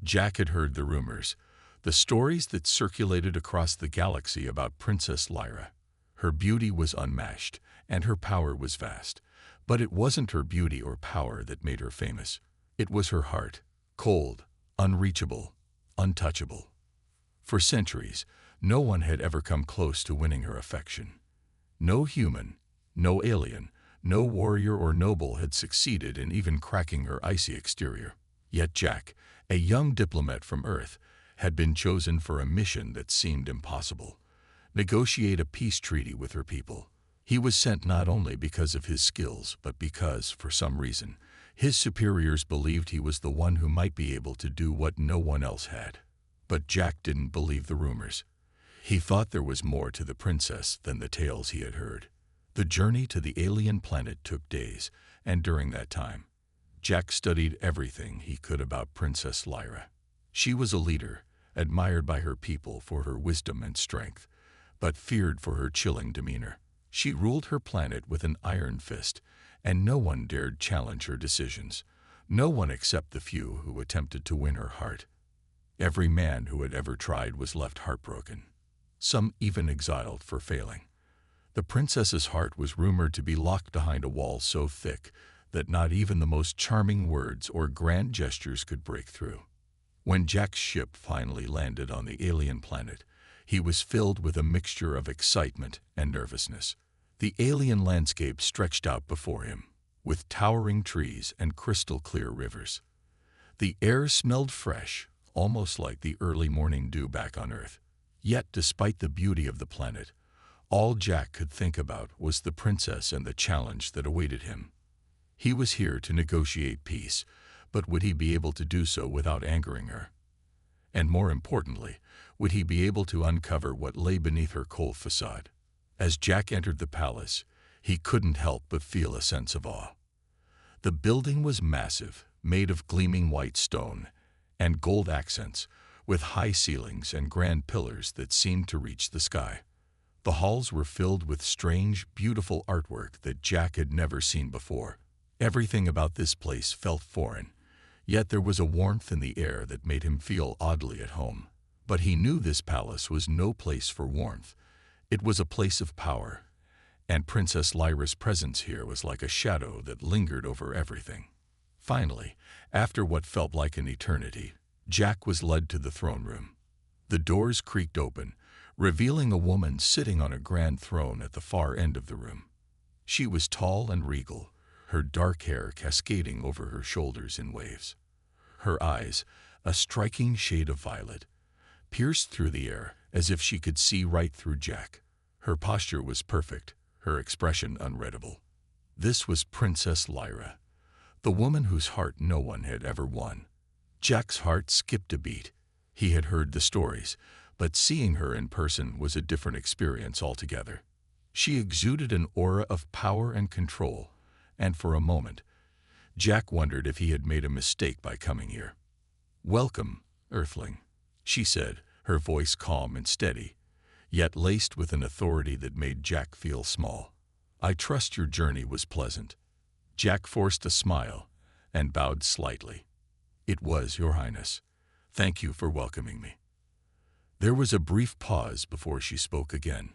Jack had heard the rumors, the stories that circulated across the galaxy about Princess Lyra. Her beauty was unmatched, and her power was vast. But it wasn't her beauty or power that made her famous. It was her heart, cold, unreachable, untouchable. For centuries, no one had ever come close to winning her affection. No human, no alien, no warrior or noble had succeeded in even cracking her icy exterior. Yet Jack, a young diplomat from Earth, had been chosen for a mission that seemed impossible: negotiate a peace treaty with her people. He was sent not only because of his skills, but because, for some reason, his superiors believed he was the one who might be able to do what no one else had. But Jack didn't believe the rumors. He thought there was more to the princess than the tales he had heard. The journey to the alien planet took days, and during that time, Jack studied everything he could about Princess Lyra. She was a leader, admired by her people for her wisdom and strength, but feared for her chilling demeanor. She ruled her planet with an iron fist, and no one dared challenge her decisions. No one except the few who attempted to win her heart. Every man who had ever tried was left heartbroken, some even exiled for failing. The princess's heart was rumored to be locked behind a wall so thick that not even the most charming words or grand gestures could break through. When Jack's ship finally landed on the alien planet, he was filled with a mixture of excitement and nervousness. The alien landscape stretched out before him, with towering trees and crystal-clear rivers. The air smelled fresh, almost like the early morning dew back on Earth. Yet, despite the beauty of the planet, all Jack could think about was the princess and the challenge that awaited him. He was here to negotiate peace, but would he be able to do so without angering her? And more importantly, would he be able to uncover what lay beneath her cold facade? As Jack entered the palace, he couldn't help but feel a sense of awe. The building was massive, made of gleaming white stone and gold accents, with high ceilings and grand pillars that seemed to reach the sky. The halls were filled with strange, beautiful artwork that Jack had never seen before. Everything about this place felt foreign, yet there was a warmth in the air that made him feel oddly at home. But he knew this palace was no place for warmth. It was a place of power, and Princess Lyra's presence here was like a shadow that lingered over everything. Finally, after what felt like an eternity, Jack was led to the throne room. The doors creaked open, revealing a woman sitting on a grand throne at the far end of the room. She was tall and regal, her dark hair cascading over her shoulders in waves. Her eyes, a striking shade of violet, pierced through the air as if she could see right through Jack. Her posture was perfect, her expression unreadable. This was Princess Lyra, the woman whose heart no one had ever won. Jack's heart skipped a beat. He had heard the stories, but seeing her in person was a different experience altogether. She exuded an aura of power and control, and for a moment, Jack wondered if he had made a mistake by coming here. "Welcome, Earthling," she said, her voice calm and steady, yet laced with an authority that made Jack feel small. "I trust your journey was pleasant." Jack forced a smile and bowed slightly. "It was, Your Highness. Thank you for welcoming me." There was a brief pause before she spoke again.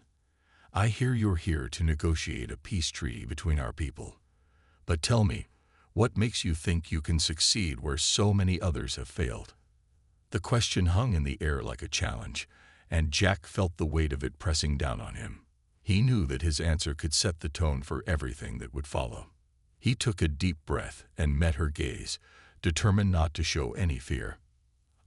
"I hear you're here to negotiate a peace treaty between our people. But tell me, what makes you think you can succeed where so many others have failed?" The question hung in the air like a challenge, and Jack felt the weight of it pressing down on him. He knew that his answer could set the tone for everything that would follow. He took a deep breath and met her gaze, determined not to show any fear.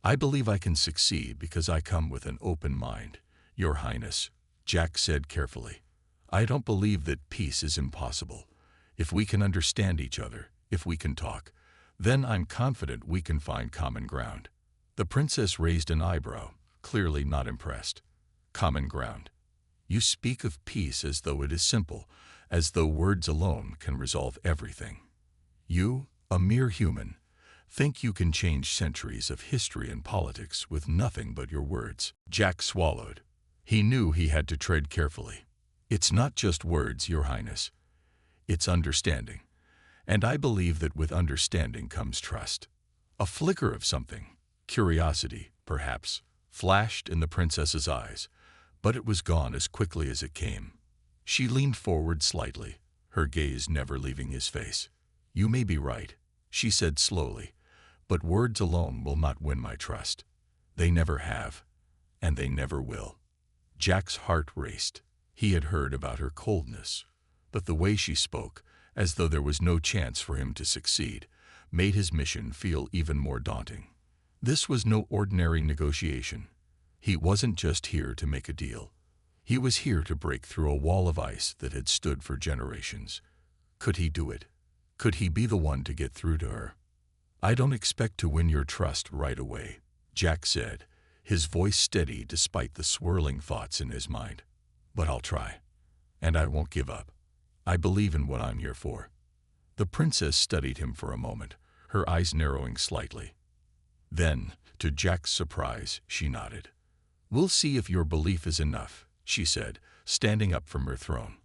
"I believe I can succeed because I come with an open mind, Your Highness," Jack said carefully. "I don't believe that peace is impossible. If we can understand each other, if we can talk, then I'm confident we can find common ground." The princess raised an eyebrow, clearly not impressed. "Common ground? You speak of peace as though it is simple, as though words alone can resolve everything. You, a mere human, think you can change centuries of history and politics with nothing but your words." Jack swallowed. He knew he had to tread carefully. "It's not just words, Your Highness. It's understanding. And I believe that with understanding comes trust. A flicker of something, Curiosity, perhaps, flashed in the princess's eyes, but it was gone as quickly as it came. She leaned forward slightly, her gaze never leaving his face. "You may be right," she said slowly, "but words alone will not win my trust. They never have, and they never will." Jack's heart raced. He had heard about her coldness, but the way she spoke, as though there was no chance for him to succeed, made his mission feel even more daunting. This was no ordinary negotiation. He wasn't just here to make a deal. He was here to break through a wall of ice that had stood for generations. Could he do it? Could he be the one to get through to her? "I don't expect to win your trust right away," Jack said, his voice steady despite the swirling thoughts in his mind. "But I'll try, and I won't give up. I believe in what I'm here for." The princess studied him for a moment, her eyes narrowing slightly. Then, to Jack's surprise, she nodded. "We'll see if your belief is enough," she said, standing up from her throne.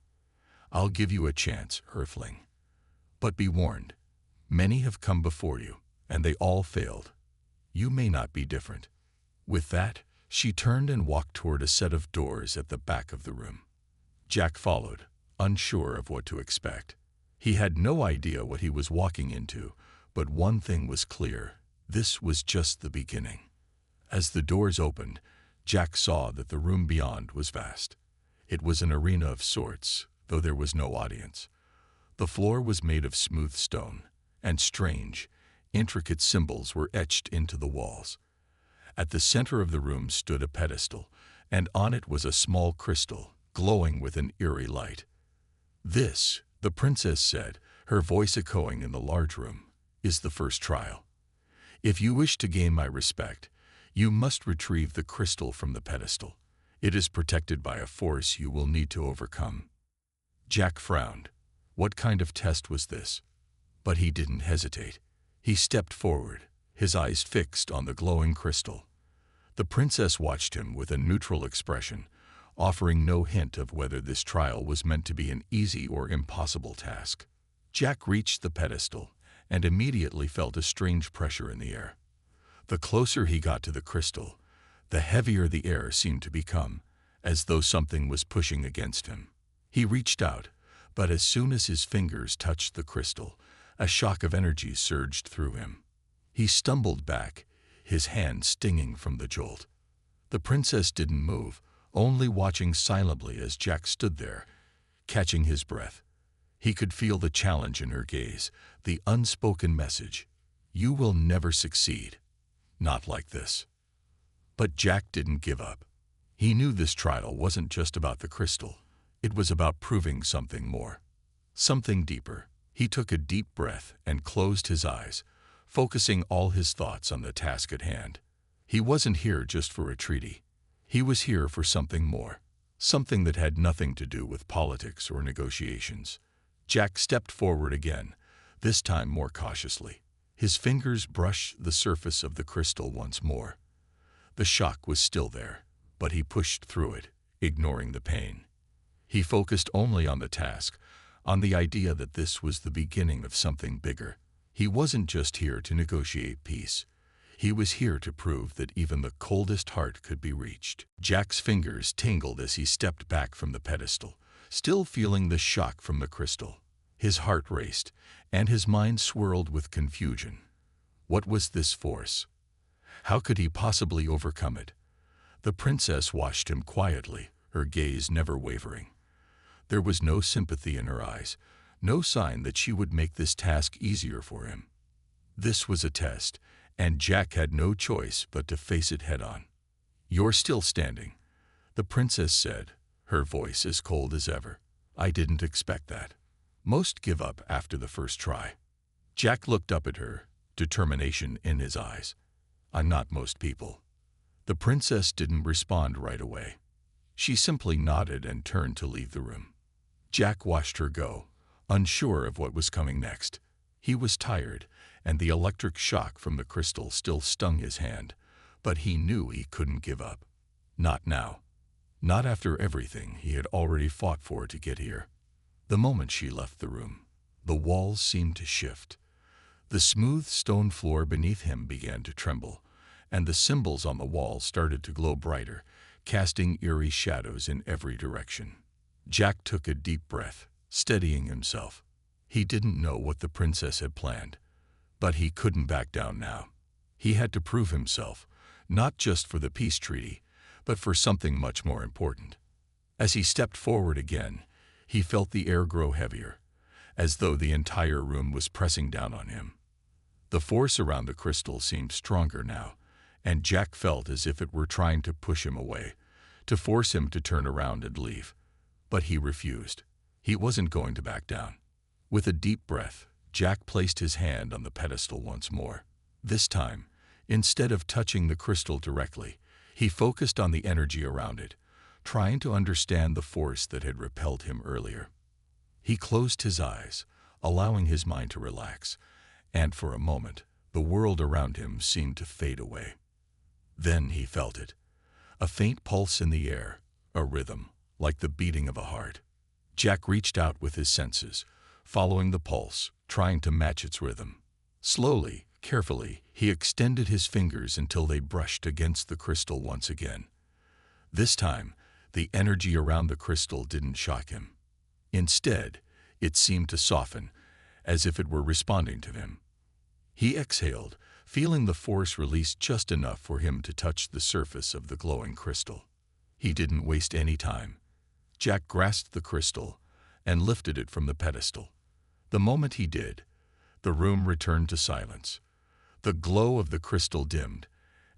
"I'll give you a chance, Earthling. But be warned, many have come before you, and they all failed. You may not be different." With that, she turned and walked toward a set of doors at the back of the room. Jack followed, unsure of what to expect. He had no idea what he was walking into, but one thing was clear: this was just the beginning. As the doors opened, Jack saw that the room beyond was vast. It was an arena of sorts, though there was no audience. The floor was made of smooth stone, and strange, intricate symbols were etched into the walls. At the center of the room stood a pedestal, and on it was a small crystal, glowing with an eerie light. "This," the princess said, her voice echoing in the large room, "is the first trial. If you wish to gain my respect, you must retrieve the crystal from the pedestal. It is protected by a force you will need to overcome." Jack frowned. What kind of test was this? But he didn't hesitate. He stepped forward, his eyes fixed on the glowing crystal. The princess watched him with a neutral expression, offering no hint of whether this trial was meant to be an easy or impossible task. Jack reached the pedestal and immediately felt a strange pressure in the air. The closer he got to the crystal, the heavier the air seemed to become, as though something was pushing against him. He reached out, but as soon as his fingers touched the crystal, a shock of energy surged through him. He stumbled back, his hand stinging from the jolt. The princess didn't move, only watching silently as Jack stood there, catching his breath. He could feel the challenge in her gaze, the unspoken message: "You will never succeed. Not like this." But Jack didn't give up. He knew this trial wasn't just about the crystal. It was about proving something more, something deeper. He took a deep breath and closed his eyes, focusing all his thoughts on the task at hand. He wasn't here just for a treaty. He was here for something more, something that had nothing to do with politics or negotiations. Jack stepped forward again, this time more cautiously. His fingers brushed the surface of the crystal once more. The shock was still there, but he pushed through it, ignoring the pain. He focused only on the task, on the idea that this was the beginning of something bigger. He wasn't just here to negotiate peace. He was here to prove that even the coldest heart could be reached. Jack's fingers tingled as he stepped back from the pedestal, still feeling the shock from the crystal. His heart raced, and his mind swirled with confusion. What was this force? How could he possibly overcome it? The princess watched him quietly, her gaze never wavering. There was no sympathy in her eyes, no sign that she would make this task easier for him. This was a test, and Jack had no choice but to face it head-on. "You're still standing," the princess said, her voice as cold as ever. "I didn't expect that. Most give up after the first try." Jack looked up at her, determination in his eyes. "I'm not most people." The princess didn't respond right away. She simply nodded and turned to leave the room. Jack watched her go, unsure of what was coming next. He was tired, and the electric shock from the crystal still stung his hand, but he knew he couldn't give up. Not now. Not after everything he had already fought for to get here. The moment she left the room, the walls seemed to shift. The smooth stone floor beneath him began to tremble, and the symbols on the wall started to glow brighter, casting eerie shadows in every direction. Jack took a deep breath, steadying himself. He didn't know what the princess had planned, but he couldn't back down now. He had to prove himself, not just for the peace treaty, but for something much more important. As he stepped forward again, he felt the air grow heavier, as though the entire room was pressing down on him. The force around the crystal seemed stronger now, and Jack felt as if it were trying to push him away, to force him to turn around and leave. But he refused. He wasn't going to back down. With a deep breath, Jack placed his hand on the pedestal once more. This time, instead of touching the crystal directly, he focused on the energy around it, trying to understand the force that had repelled him earlier. He closed his eyes, allowing his mind to relax, and for a moment, the world around him seemed to fade away. Then he felt it. A faint pulse in the air, a rhythm, like the beating of a heart. Jack reached out with his senses, following the pulse, trying to match its rhythm. Slowly, carefully, he extended his fingers until they brushed against the crystal once again. This time, the energy around the crystal didn't shock him. Instead, it seemed to soften, as if it were responding to him. He exhaled, feeling the force release just enough for him to touch the surface of the glowing crystal. He didn't waste any time. Jack grasped the crystal and lifted it from the pedestal. The moment he did, the room returned to silence. The glow of the crystal dimmed,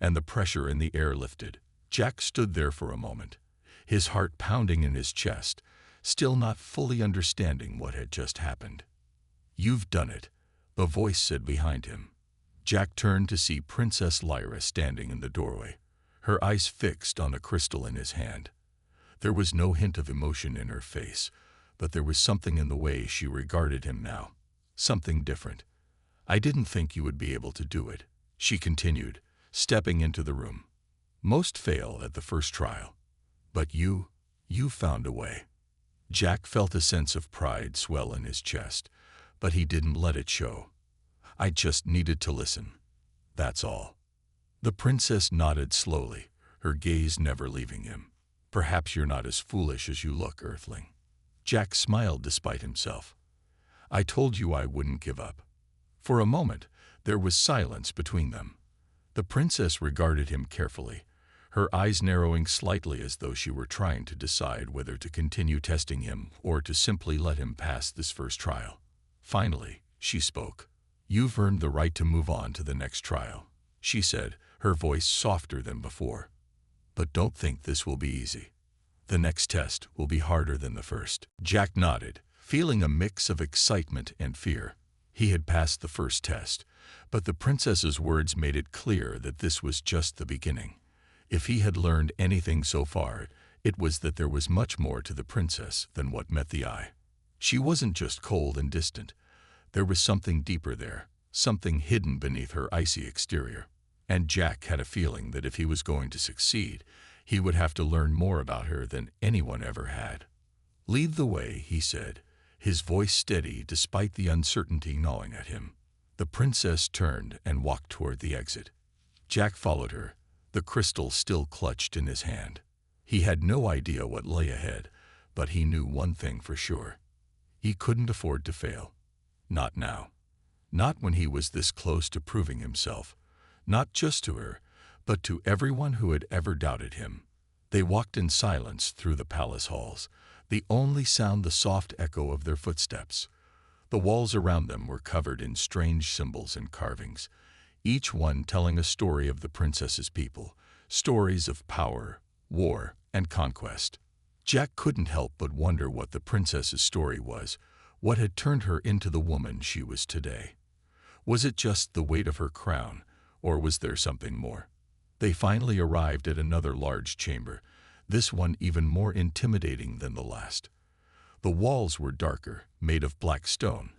and the pressure in the air lifted. Jack stood there for a moment, his heart pounding in his chest, still not fully understanding what had just happened. "You've done it," the voice said behind him. Jack turned to see Princess Lyra standing in the doorway, her eyes fixed on the crystal in his hand. There was no hint of emotion in her face, but there was something in the way she regarded him now. Something different. "I didn't think you would be able to do it," she continued, stepping into the room. "Most fail at the first trial. But you found a way." Jack felt a sense of pride swell in his chest, but he didn't let it show. "I just needed to listen. That's all." The princess nodded slowly, her gaze never leaving him. "Perhaps you're not as foolish as you look, Earthling." Jack smiled despite himself. "I told you I wouldn't give up." For a moment, there was silence between them. The princess regarded him carefully, her eyes narrowing slightly as though she were trying to decide whether to continue testing him or to simply let him pass this first trial. Finally, she spoke. "You've earned the right to move on to the next trial," she said, her voice softer than before. "But don't think this will be easy. The next test will be harder than the first." Jack nodded, feeling a mix of excitement and fear. He had passed the first test, but the princess's words made it clear that this was just the beginning. If he had learned anything so far, it was that there was much more to the princess than what met the eye. She wasn't just cold and distant. There was something deeper there, something hidden beneath her icy exterior. And Jack had a feeling that if he was going to succeed, he would have to learn more about her than anyone ever had. "Lead the way," he said, his voice steady despite the uncertainty gnawing at him. The princess turned and walked toward the exit. Jack followed her, the crystal still clutched in his hand. He had no idea what lay ahead, but he knew one thing for sure. He couldn't afford to fail. Not now. Not when he was this close to proving himself. Not just to her, but to everyone who had ever doubted him. They walked in silence through the palace halls, the only sound the soft echo of their footsteps. The walls around them were covered in strange symbols and carvings, each one telling a story of the princess's people, stories of power, war, and conquest. Jack couldn't help but wonder what the princess's story was, what had turned her into the woman she was today. Was it just the weight of her crown, or was there something more? They finally arrived at another large chamber, this one even more intimidating than the last. The walls were darker, made of black stone,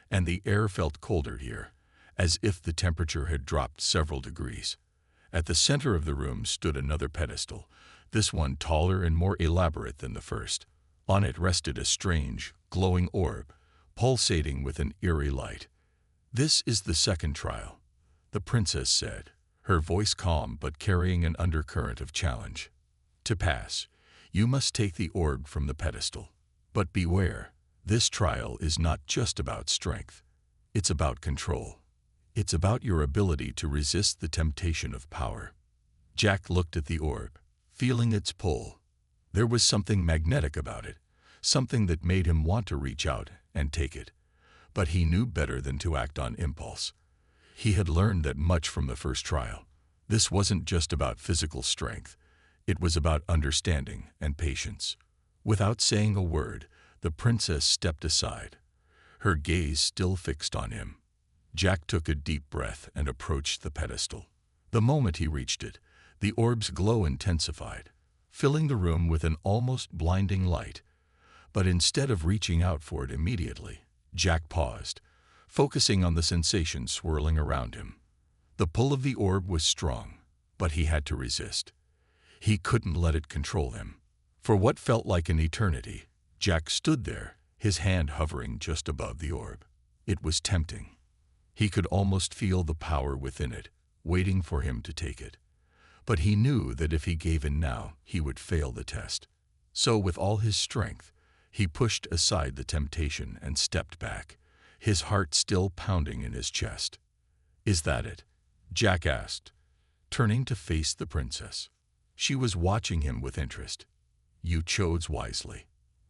and the air felt colder here, as if the temperature had dropped several degrees. At the center of the room stood another pedestal, this one taller and more elaborate than the first. On it rested a strange, glowing orb, pulsating with an eerie light. "This is the second trial," the princess said, her voice calm but carrying an undercurrent of challenge. To pass, you must take the orb from the pedestal. But beware, this trial is not just about strength. It's about control. It's about your ability to resist the temptation of power. Jack looked at the orb, feeling its pull. There was something magnetic about it, something that made him want to reach out and take it. But he knew better than to act on impulse. He had learned that much from the first trial. This wasn't just about physical strength. It was about understanding and patience. Without saying a word, the princess stepped aside, her gaze still fixed on him. Jack took a deep breath and approached the pedestal. The moment he reached it, the orb's glow intensified, filling the room with an almost blinding light. But instead of reaching out for it immediately, Jack paused, focusing on the sensation swirling around him. The pull of the orb was strong, but he had to resist. He couldn't let it control him. For what felt like an eternity, Jack stood there, his hand hovering just above the orb. It was tempting. He could almost feel the power within it, waiting for him to take it. But he knew that if he gave in now, he would fail the test. So with all his strength, he pushed aside the temptation and stepped back, his heart still pounding in his chest. "Is that it?" Jack asked, turning to face the princess. She was watching him with interest. "You chose wisely.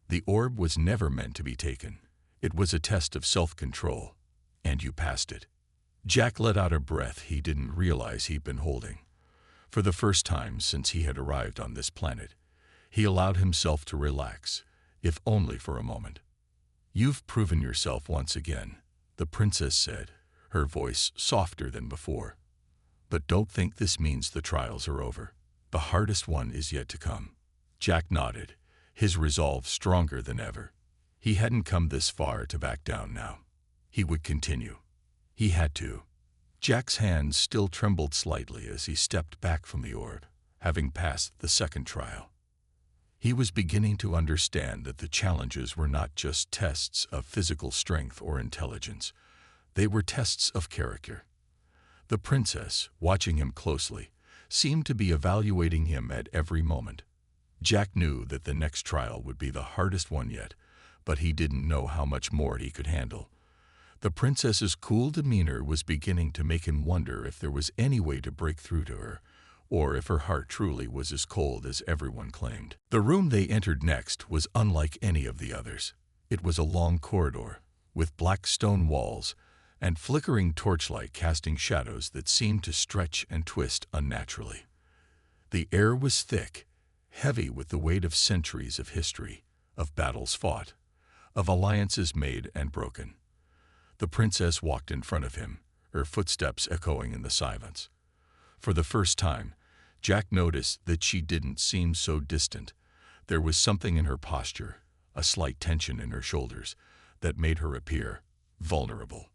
The orb was never meant to be taken. It was a test of self-control, and you passed it." Jack let out a breath he didn't realize he'd been holding. For the first time since he had arrived on this planet, he allowed himself to relax, if only for a moment. "You've proven yourself once again," the princess said, her voice softer than before. "But don't think this means the trials are over. The hardest one is yet to come." Jack nodded, his resolve stronger than ever. He hadn't come this far to back down now. He would continue. He had to. Jack's hands still trembled slightly as he stepped back from the orb, having passed the second trial. He was beginning to understand that the challenges were not just tests of physical strength or intelligence. They were tests of character. The princess, watching him closely, seemed to be evaluating him at every moment. Jack knew that the next trial would be the hardest one yet, but he didn't know how much more he could handle. The princess's cool demeanor was beginning to make him wonder if there was any way to break through to her, or if her heart truly was as cold as everyone claimed. The room they entered next was unlike any of the others. It was a long corridor, with black stone walls and flickering torchlight casting shadows that seemed to stretch and twist unnaturally. The air was thick, heavy with the weight of centuries of history, of battles fought, of alliances made and broken. The princess walked in front of him, her footsteps echoing in the silence. For the first time, Jack noticed that she didn't seem so distant. There was something in her posture, a slight tension in her shoulders, that made her appear vulnerable.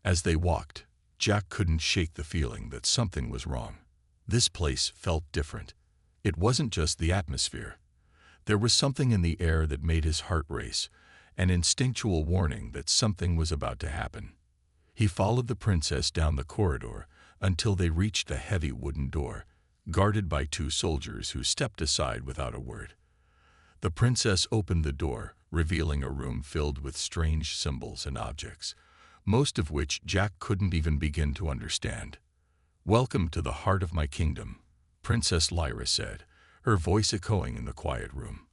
As they walked, Jack couldn't shake the feeling that something was wrong. This place felt different. It wasn't just the atmosphere. There was something in the air that made his heart race, an instinctual warning that something was about to happen. He followed the princess down the corridor until they reached a heavy wooden door, guarded by two soldiers who stepped aside without a word. The princess opened the door, revealing a room filled with strange symbols and objects, most of which Jack couldn't even begin to understand. "Welcome to the heart of my kingdom," Princess Lyra said, her voice echoing in the quiet room.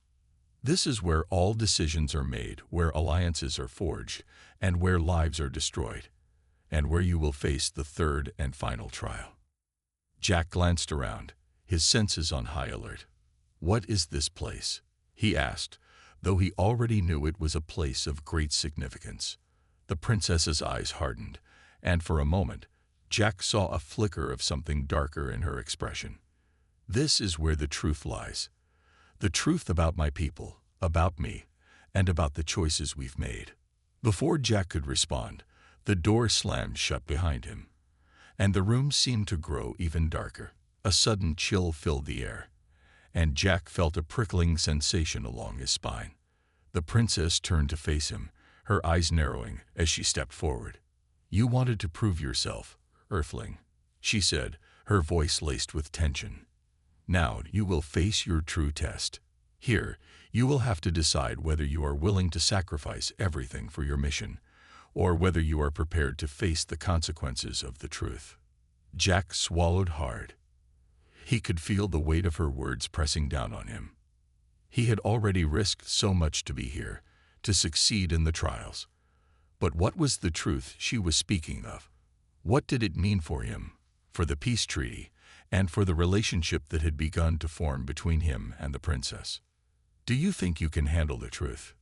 "This is where all decisions are made, where alliances are forged, and where lives are destroyed, and where you will face the third and final trial." Jack glanced around, his senses on high alert. "What is this place?" he asked, though he already knew it was a place of great significance. The princess's eyes hardened, and for a moment, Jack saw a flicker of something darker in her expression. "This is where the truth lies. The truth about my people, about me, and about the choices we've made." Before Jack could respond, the door slammed shut behind him, and the room seemed to grow even darker. A sudden chill filled the air, and Jack felt a prickling sensation along his spine. The princess turned to face him, her eyes narrowing as she stepped forward. "You wanted to prove yourself, Earthling," she said, her voice laced with tension. "Now you will face your true test. Here, you will have to decide whether you are willing to sacrifice everything for your mission, or whether you are prepared to face the consequences of the truth." Jack swallowed hard. He could feel the weight of her words pressing down on him. He had already risked so much to be here, to succeed in the trials. But what was the truth she was speaking of? What did it mean for him, for the peace treaty, and for the relationship that had begun to form between him and the princess? "Do you think you can handle the truth?"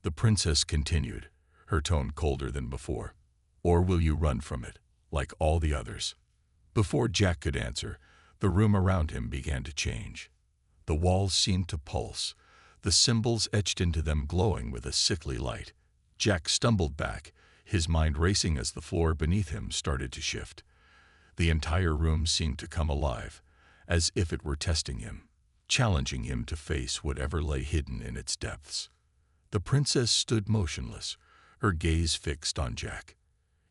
the princess continued, her tone colder than before. "Or will you run from it, like all the others?" Before Jack could answer, the room around him began to change. The walls seemed to pulse, the symbols etched into them glowing with a sickly light. Jack stumbled back, his mind racing as the floor beneath him started to shift. The entire room seemed to come alive, as if it were testing him, challenging him to face whatever lay hidden in its depths. The princess stood motionless, her gaze fixed on Jack.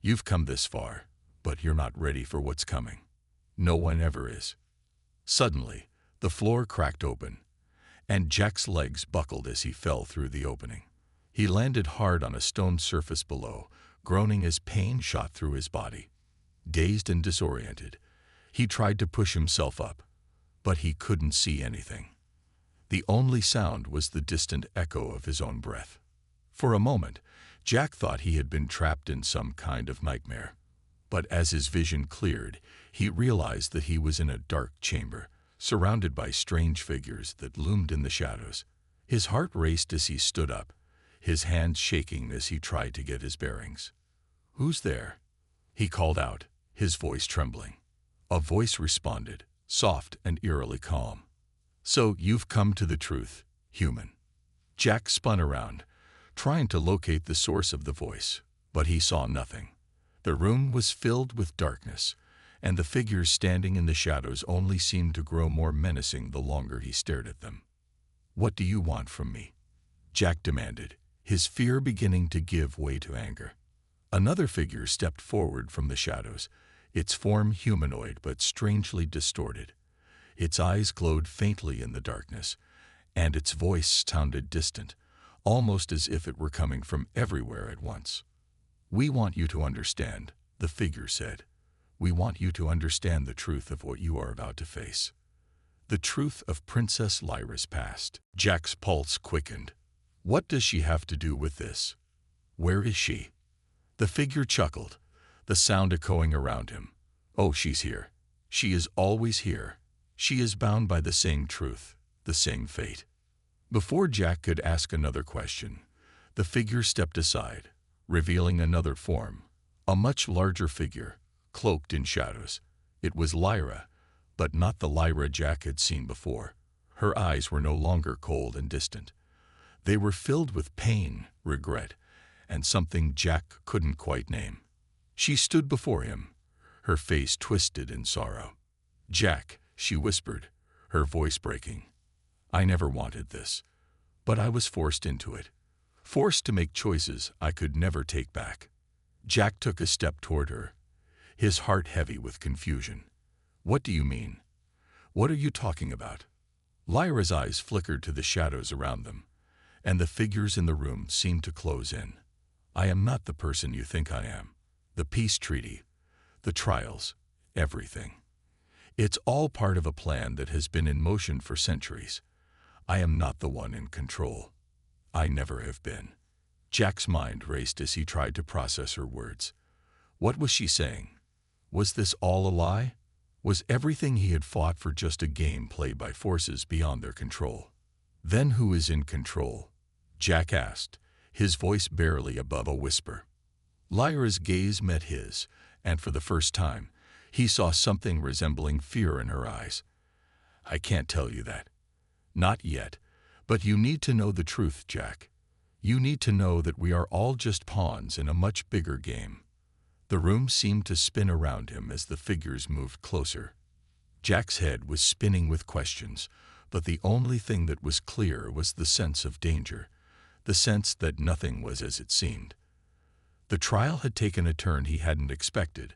"You've come this far, but you're not ready for what's coming. No one ever is." Suddenly, the floor cracked open, and Jack's legs buckled as he fell through the opening. He landed hard on a stone surface below, groaning as pain shot through his body. Dazed and disoriented, he tried to push himself up, but he couldn't see anything. The only sound was the distant echo of his own breath. For a moment, Jack thought he had been trapped in some kind of nightmare. But as his vision cleared, he realized that he was in a dark chamber, surrounded by strange figures that loomed in the shadows. His heart raced as he stood up, his hands shaking as he tried to get his bearings. "Who's there?" he called out, his voice trembling. A voice responded, soft and eerily calm. "So you've come to the truth, human." Jack spun around, trying to locate the source of the voice, but he saw nothing. The room was filled with darkness, and the figures standing in the shadows only seemed to grow more menacing the longer he stared at them. "What do you want from me?" Jack demanded, his fear beginning to give way to anger. Another figure stepped forward from the shadows, its form humanoid but strangely distorted. Its eyes glowed faintly in the darkness, and its voice sounded distant, almost as if it were coming from everywhere at once. "We want you to understand," the figure said. "We want you to understand the truth of what you are about to face. The truth of Princess Lyra's past." Jack's pulse quickened. What does she have to do with this? Where is she? The figure chuckled, the sound echoing around him. "Oh, she's here. She is always here. She is bound by the same truth, the same fate." Before Jack could ask another question, the figure stepped aside, revealing another form, a much larger figure, cloaked in shadows. It was Lyra, but not the Lyra Jack had seen before. Her eyes were no longer cold and distant. They were filled with pain, regret, and something Jack couldn't quite name. She stood before him, her face twisted in sorrow. "Jack," she whispered, her voice breaking. "I never wanted this, but I was forced into it. Forced to make choices I could never take back." Jack took a step toward her, his heart heavy with confusion. "What do you mean? What are you talking about?" Lyra's eyes flickered to the shadows around them, and the figures in the room seemed to close in. "I am not the person you think I am. The peace treaty, the trials, everything. It's all part of a plan that has been in motion for centuries. I am not the one in control. I never have been." Jack's mind raced as he tried to process her words. What was she saying? Was this all a lie? Was everything he had fought for just a game played by forces beyond their control? "Then who is in control?" Jack asked, his voice barely above a whisper. Lyra's gaze met his, and for the first time, he saw something resembling fear in her eyes. "I can't tell you that. Not yet, but you need to know the truth, Jack. You need to know that we are all just pawns in a much bigger game." The room seemed to spin around him as the figures moved closer. Jack's head was spinning with questions, but the only thing that was clear was the sense of danger, the sense that nothing was as it seemed. The trial had taken a turn he hadn't expected,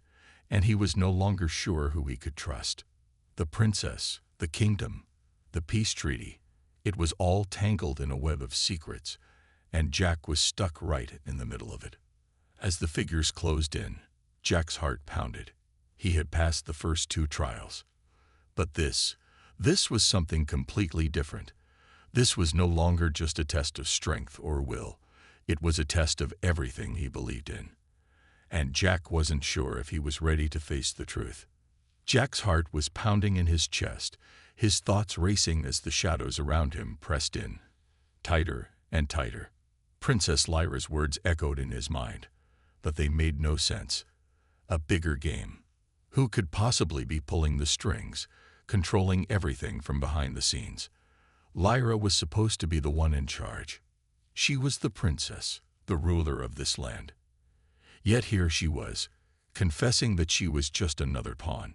and he was no longer sure who he could trust. The princess, the kingdom, the peace treaty, it was all tangled in a web of secrets, and Jack was stuck right in the middle of it. As the figures closed in, Jack's heart pounded. He had passed the first 2 trials. But this was something completely different. This was no longer just a test of strength or will. It was a test of everything he believed in. And Jack wasn't sure if he was ready to face the truth. Jack's heart was pounding in his chest, his thoughts racing as the shadows around him pressed in, tighter and tighter. Princess Lyra's words echoed in his mind, but they made no sense. A bigger game. Who could possibly be pulling the strings, controlling everything from behind the scenes? Lyra was supposed to be the one in charge. She was the princess, the ruler of this land. Yet here she was, confessing that she was just another pawn.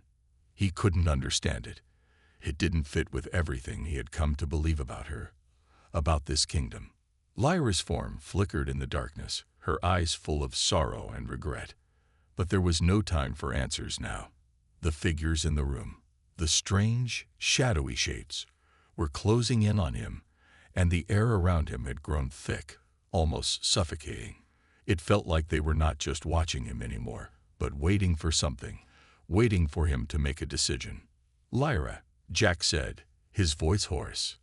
He couldn't understand it. It didn't fit with everything he had come to believe about her, about this kingdom. Lyra's form flickered in the darkness, her eyes full of sorrow and regret. But there was no time for answers now. The figures in the room, the strange, shadowy shapes, were closing in on him, and the air around him had grown thick, almost suffocating. It felt like they were not just watching him anymore, but waiting for something, waiting for him to make a decision. "Lyra," Jack said, his voice hoarse.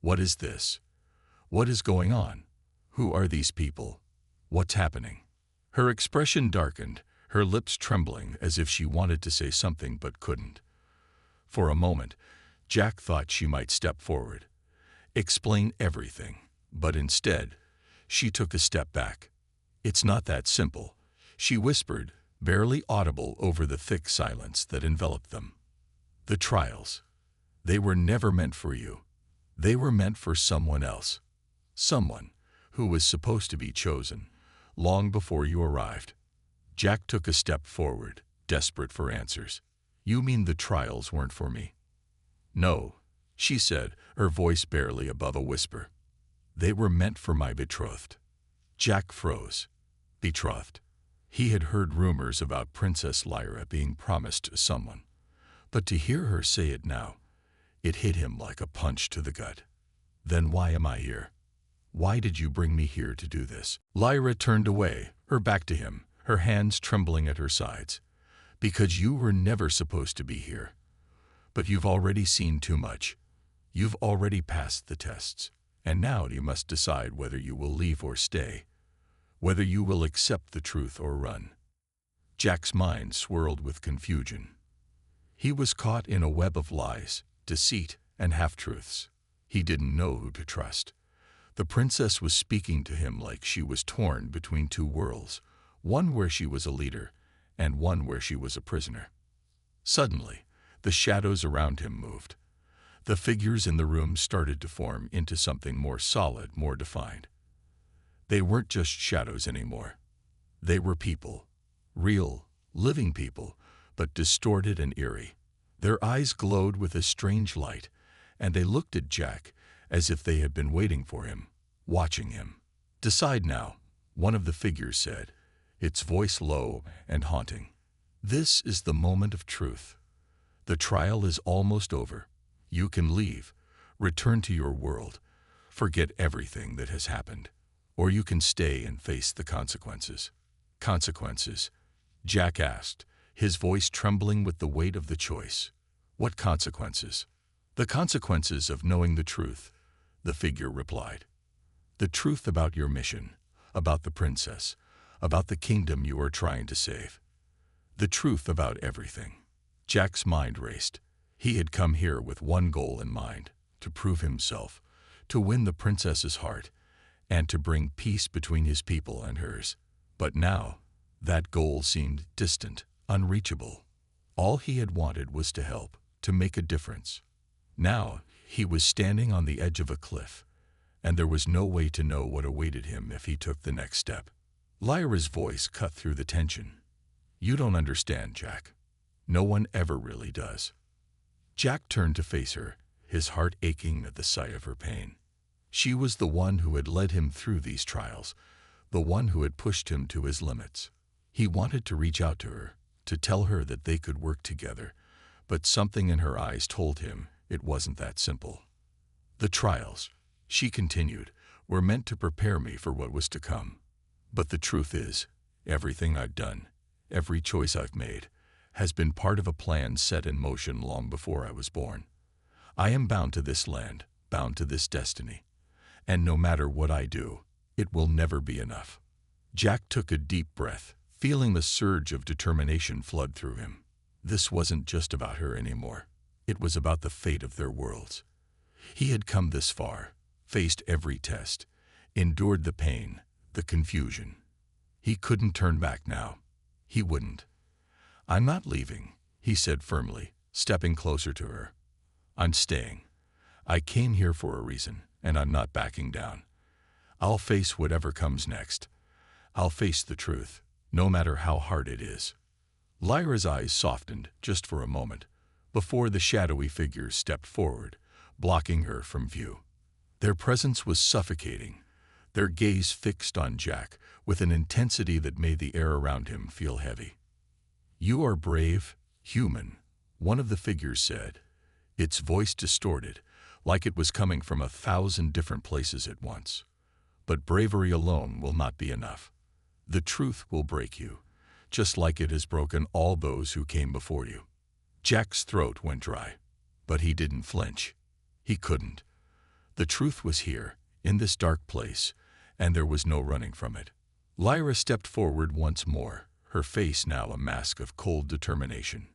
"What is this? What is going on? Who are these people? What's happening?" Her expression darkened, her lips trembling as if she wanted to say something but couldn't. For a moment, Jack thought she might step forward, explain everything, but instead, she took a step back. "It's not that simple," she whispered, barely audible over the thick silence that enveloped them. "The trials, they were never meant for you. They were meant for someone else. Someone who was supposed to be chosen long before you arrived." Jack took a step forward, desperate for answers. "You mean the trials weren't for me?" "No," she said, her voice barely above a whisper. "They were meant for my betrothed." Jack froze. Betrothed. He had heard rumors about Princess Lyra being promised to someone. But to hear her say it now, it hit him like a punch to the gut. "Then why am I here? Why did you bring me here to do this?" Lyra turned away, her back to him, her hands trembling at her sides. "Because you were never supposed to be here. But you've already seen too much. You've already passed the tests. And now you must decide whether you will leave or stay, whether you will accept the truth or run." Jack's mind swirled with confusion. He was caught in a web of lies, deceit, and half-truths. He didn't know who to trust. The princess was speaking to him like she was torn between 2 worlds, one where she was a leader, and one where she was a prisoner. Suddenly, the shadows around him moved. The figures in the room started to form into something more solid, more defined. They weren't just shadows anymore. They were people. Real, living people, but distorted and eerie. Their eyes glowed with a strange light, and they looked at Jack as if they had been waiting for him, watching him. "Decide now," one of the figures said, its voice low and haunting. "This is the moment of truth. The trial is almost over. You can leave, return to your world, forget everything that has happened. Or you can stay and face the consequences." "Consequences?" Jack asked, his voice trembling with the weight of the choice. "What consequences?" "The consequences of knowing the truth," the figure replied. "The truth about your mission, about the princess, about the kingdom you are trying to save. The truth about everything." Jack's mind raced. He had come here with one goal in mind, to prove himself, to win the princess's heart, and to bring peace between his people and hers. But now, that goal seemed distant, unreachable. All he had wanted was to help, to make a difference. Now, he was standing on the edge of a cliff, and there was no way to know what awaited him if he took the next step. Lyra's voice cut through the tension. "You don't understand, Jack. No one ever really does." Jack turned to face her, his heart aching at the sight of her pain. She was the one who had led him through these trials, the one who had pushed him to his limits. He wanted to reach out to her, to tell her that they could work together, but something in her eyes told him it wasn't that simple. The trials, she continued, were meant to prepare me for what was to come. But the truth is, everything I've done, every choice I've made, has been part of a plan set in motion long before I was born. I am bound to this land, bound to this destiny. And no matter what I do, it will never be enough. Jack took a deep breath, feeling the surge of determination flood through him. This wasn't just about her anymore. It was about the fate of their worlds. He had come this far, faced every test, endured the pain, the confusion. He couldn't turn back now. He wouldn't. "I'm not leaving," he said firmly, stepping closer to her. "I'm staying. I came here for a reason, and I'm not backing down. I'll face whatever comes next. I'll face the truth, no matter how hard it is." Lyra's eyes softened just for a moment, before the shadowy figures stepped forward, blocking her from view. Their presence was suffocating, their gaze fixed on Jack with an intensity that made the air around him feel heavy. "You are brave, human," one of the figures said, its voice distorted, like it was coming from 1,000 different places at once. "But bravery alone will not be enough. The truth will break you, just like it has broken all those who came before you." Jack's throat went dry, but he didn't flinch. He couldn't. The truth was here, in this dark place, and there was no running from it. Lyra stepped forward once more, her face now a mask of cold determination.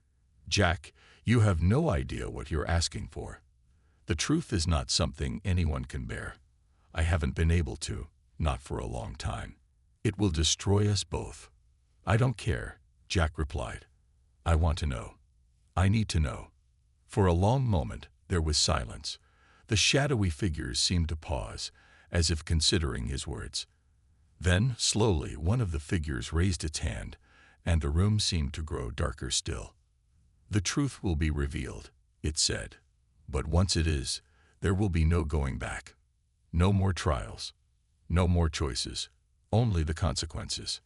"Jack, you have no idea what you're asking for. The truth is not something anyone can bear. I haven't been able to, not for a long time. It will destroy us both." "I don't care," Jack replied. "I want to know. I need to know." For a long moment, there was silence. The shadowy figures seemed to pause, as if considering his words. Then, slowly, one of the figures raised its hand, and the room seemed to grow darker still. "The truth will be revealed," it said. "But once it is, there will be no going back. No more trials. No more choices. Only the consequences."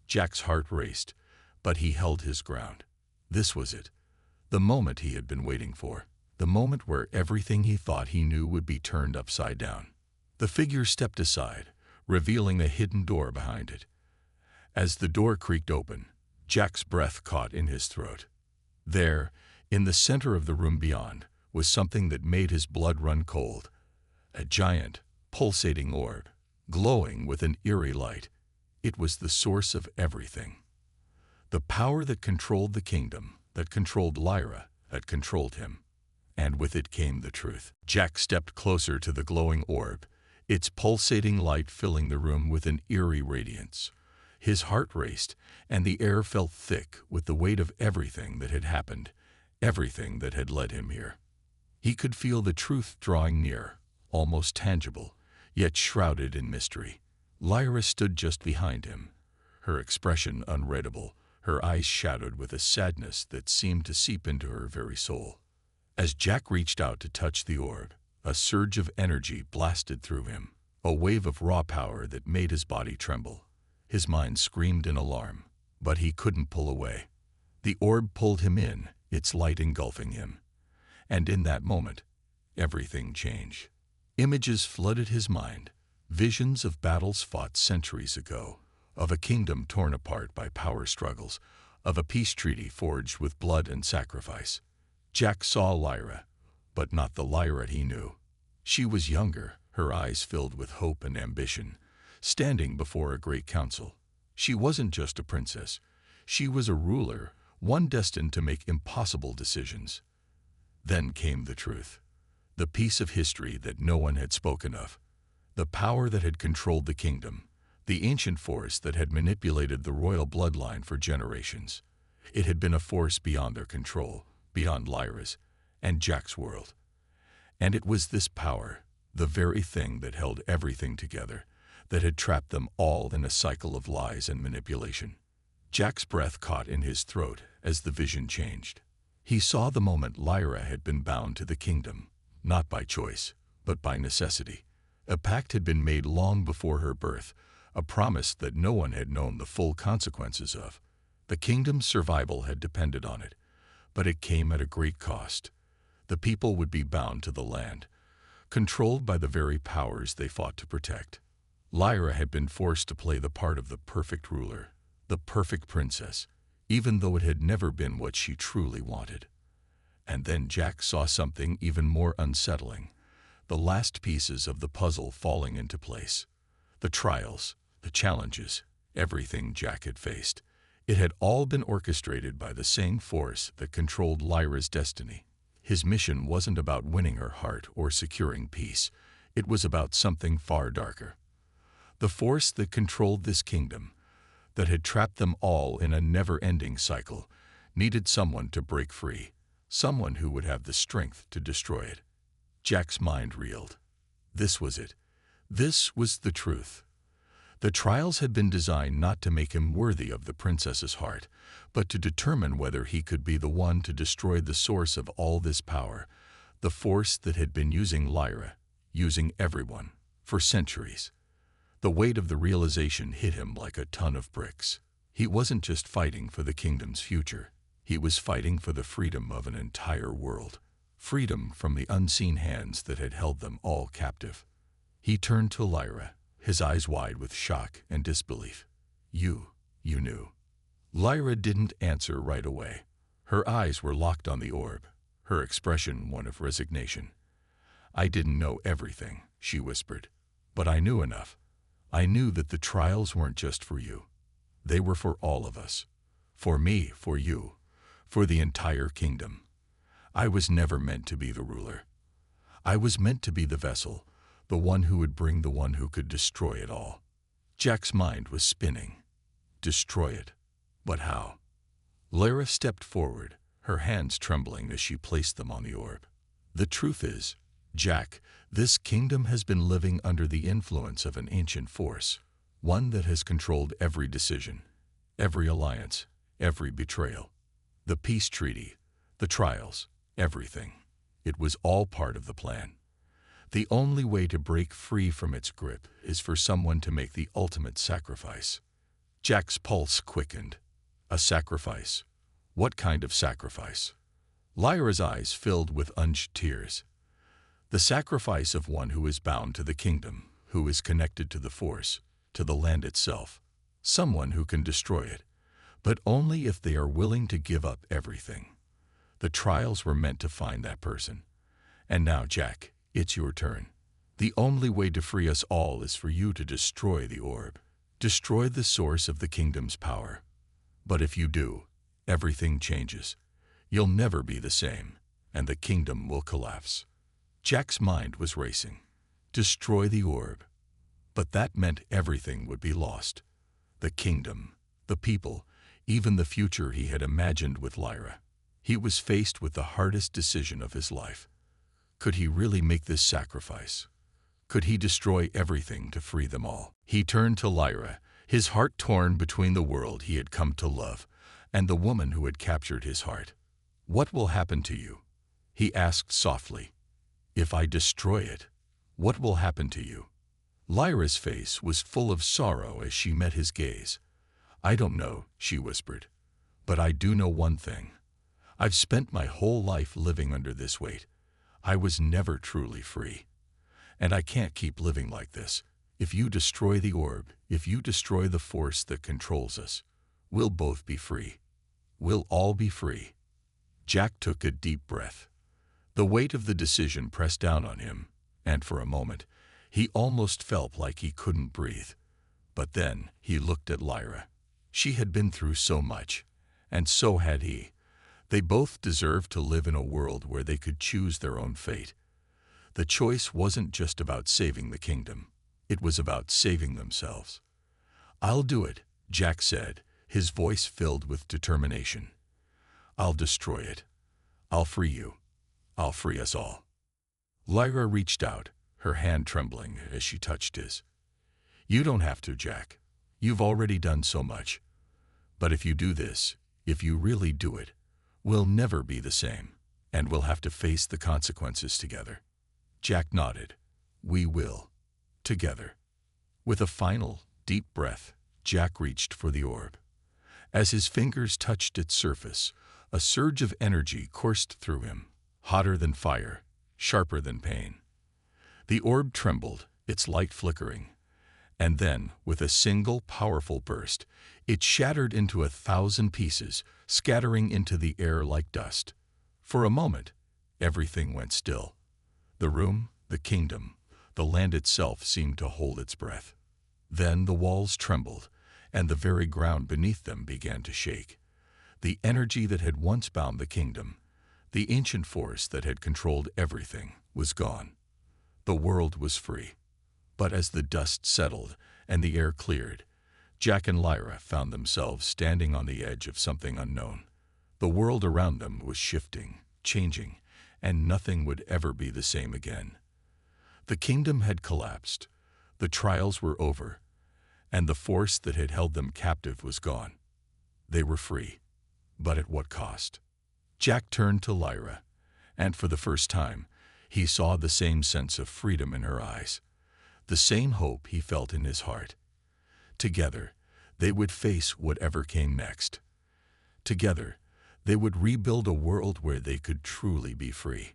Jack's heart raced, but he held his ground. This was it. The moment he had been waiting for. The moment where everything he thought he knew would be turned upside down. The figure stepped aside, revealing a hidden door behind it. As the door creaked open, Jack's breath caught in his throat. There, in the center of the room beyond, was something that made his blood run cold. A giant, pulsating orb, glowing with an eerie light. It was the source of everything. The power that controlled the kingdom, that controlled Lyra, that controlled him. And with it came the truth. Jack stepped closer to the glowing orb, its pulsating light filling the room with an eerie radiance. His heart raced, and the air felt thick with the weight of everything that had happened, everything that had led him here. He could feel the truth drawing near, almost tangible, yet shrouded in mystery. Lyra stood just behind him, her expression unreadable, her eyes shadowed with a sadness that seemed to seep into her very soul. As Jack reached out to touch the orb, a surge of energy blasted through him, a wave of raw power that made his body tremble. His mind screamed in alarm, but he couldn't pull away. The orb pulled him in, its light engulfing him. And in that moment, everything changed. Images flooded his mind, visions of battles fought centuries ago, of a kingdom torn apart by power struggles, of a peace treaty forged with blood and sacrifice. Jack saw Lyra, but not the Lyra he knew. She was younger, her eyes filled with hope and ambition, standing before a great council. She wasn't just a princess. She was a ruler, one destined to make impossible decisions. Then came the truth, the piece of history that no one had spoken of, the power that had controlled the kingdom, the ancient force that had manipulated the royal bloodline for generations. It had been a force beyond their control, beyond Lyra's and Jack's world. And it was this power, the very thing that held everything together, that had trapped them all in a cycle of lies and manipulation. Jack's breath caught in his throat as the vision changed. He saw the moment Lyra had been bound to the kingdom, not by choice, but by necessity. A pact had been made long before her birth, a promise that no one had known the full consequences of. The kingdom's survival had depended on it, but it came at a great cost. The people would be bound to the land, controlled by the very powers they fought to protect. Lyra had been forced to play the part of the perfect ruler, the perfect princess, even though it had never been what she truly wanted. And then Jack saw something even more unsettling, the last pieces of the puzzle falling into place. The trials, the challenges, everything Jack had faced. It had all been orchestrated by the same force that controlled Lyra's destiny. His mission wasn't about winning her heart or securing peace. It was about something far darker. The force that controlled this kingdom, that had trapped them all in a never-ending cycle, needed someone to break free, someone who would have the strength to destroy it. Jack's mind reeled. This was it. This was the truth. The trials had been designed not to make him worthy of the princess's heart, but to determine whether he could be the one to destroy the source of all this power, the force that had been using Lyra, using everyone, for centuries. The weight of the realization hit him like a ton of bricks. He wasn't just fighting for the kingdom's future. He was fighting for the freedom of an entire world. Freedom from the unseen hands that had held them all captive. He turned to Lyra, his eyes wide with shock and disbelief. You knew. Lyra didn't answer right away. Her eyes were locked on the orb, her expression one of resignation. I didn't know everything, she whispered, but I knew enough. I knew that the trials weren't just for you. They were for all of us. For me, for you, for the entire kingdom. I was never meant to be the ruler. I was meant to be the vessel, the one who would bring the one who could destroy it all. Jack's mind was spinning. Destroy it. But how? Lyra stepped forward, her hands trembling as she placed them on the orb. The truth is, Jack, this kingdom has been living under the influence of an ancient force, one that has controlled every decision, every alliance, every betrayal. The peace treaty, the trials, everything. It was all part of the plan. The only way to break free from its grip is for someone to make the ultimate sacrifice. Jack's pulse quickened. A sacrifice. What kind of sacrifice? Lyra's eyes filled with unused tears. The sacrifice of one who is bound to the kingdom, who is connected to the force, to the land itself. Someone who can destroy it, but only if they are willing to give up everything. The trials were meant to find that person. And now, Jack, it's your turn. The only way to free us all is for you to destroy the orb. Destroy the source of the kingdom's power. But if you do, everything changes. You'll never be the same, and the kingdom will collapse. Jack's mind was racing. Destroy the orb. But that meant everything would be lost. The kingdom, the people, even the future he had imagined with Lyra. He was faced with the hardest decision of his life. Could he really make this sacrifice? Could he destroy everything to free them all? He turned to Lyra, his heart torn between the world he had come to love and the woman who had captured his heart. What will happen to you? He asked softly. If I destroy it, what will happen to you? Lyra's face was full of sorrow as she met his gaze. I don't know, she whispered, but I do know one thing. I've spent my whole life living under this weight. I was never truly free. And I can't keep living like this. If you destroy the orb, if you destroy the force that controls us, we'll both be free. We'll all be free. Jack took a deep breath. The weight of the decision pressed down on him, and for a moment, he almost felt like he couldn't breathe. But then he looked at Lyra. She had been through so much, and so had he. They both deserved to live in a world where they could choose their own fate. The choice wasn't just about saving the kingdom. It was about saving themselves. I'll do it, Jack said, his voice filled with determination. I'll destroy it. I'll free you. I'll free us all. Lyra reached out, her hand trembling as she touched his. You don't have to, Jack. You've already done so much. But if you do this, if you really do it, we'll never be the same, and we'll have to face the consequences together. Jack nodded. We will. Together. With a final, deep breath, Jack reached for the orb. As his fingers touched its surface, a surge of energy coursed through him, hotter than fire, sharper than pain. The orb trembled, its light flickering, and then, with a single powerful burst, it shattered into 1,000 pieces, scattering into the air like dust. For a moment, everything went still. The room, the kingdom, the land itself seemed to hold its breath. Then the walls trembled, and the very ground beneath them began to shake. The energy that had once bound the kingdom, the ancient force that had controlled everything, was gone. The world was free. But as the dust settled and the air cleared, Jack and Lyra found themselves standing on the edge of something unknown. The world around them was shifting, changing, and nothing would ever be the same again. The kingdom had collapsed, the trials were over, and the force that had held them captive was gone. They were free, but at what cost? Jack turned to Lyra, and for the first time, he saw the same sense of freedom in her eyes, the same hope he felt in his heart. Together, they would face whatever came next. Together, they would rebuild a world where they could truly be free.